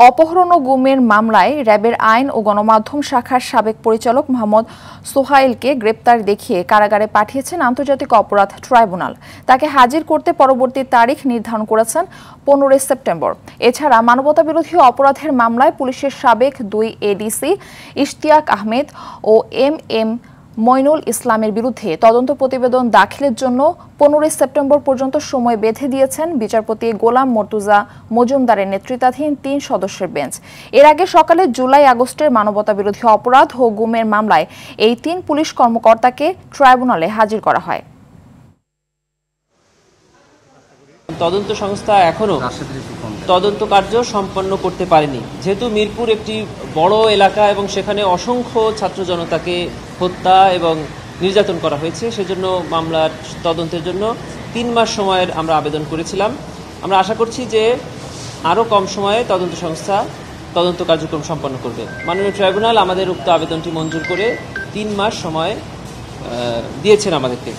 অপহরণ ও গুমের মামলায় র্যাবের আইন ও গণমাধ্যম শাখার সাবেক পরিচালক মোহাম্মদ সোহাইলকে গ্রেপ্তার দেখিয়ে কারাগারে পাঠিয়েছেন আন্তর্জাতিক অপরাধ ট্রাইব্যুনাল। তাকে হাজির করতে পরবর্তী তারিখ নির্ধারণ করেছেন 15 সেপ্টেম্বর। এছাড়া মানবতাবিরোধী অপরাধের মামলায় পুলিশের সাবেক 2 এডিসি ইশতিয়াক আহমেদ ও এম মইনুল ইসলামের বিরুদ্ধে তদন্ত প্রতিবেদন দাখিলের জন্য 15 সেপ্টেম্বর পর্যন্ত সময় বেঁধে দিয়েছেন বিচারপতি গোলাম মর্তুজা মজুমদারের নেতৃত্বাধীন 3 সদস্যের বেঞ্চ। এর আগে সকালে জুলাই-আগস্টের মানবতাবিরোধী অপরাধ ও গুমের মামলায় এই 3 পুলিশ কর্মকর্তাকে ট্রাইব্যুনালে হাজির করা হয়। তদন্ত সংস্থা এখনো তদন্ত কার্য সম্পন্ন করতে পারেনি, যেহেতু মিরপুর একটি বড় এলাকা এবং সেখানে অসংখ্য ছাত্র জনতাকে হত্যা এবং নির্যাতন করা হয়েছে। সেজন্য মামলার তদন্তের জন্য 3 মাস সময়ের আমরা আবেদন করেছিলাম। আমরা আশা করছি যে আরও কম সময়ে তদন্ত সংস্থা তদন্ত কার্যক্রম সম্পন্ন করবে। মাননীয় ট্রাইব্যুনাল আমাদের উক্ত আবেদনটি মঞ্জুর করে 3 মাস সময় দিয়েছেন আমাদেরকে।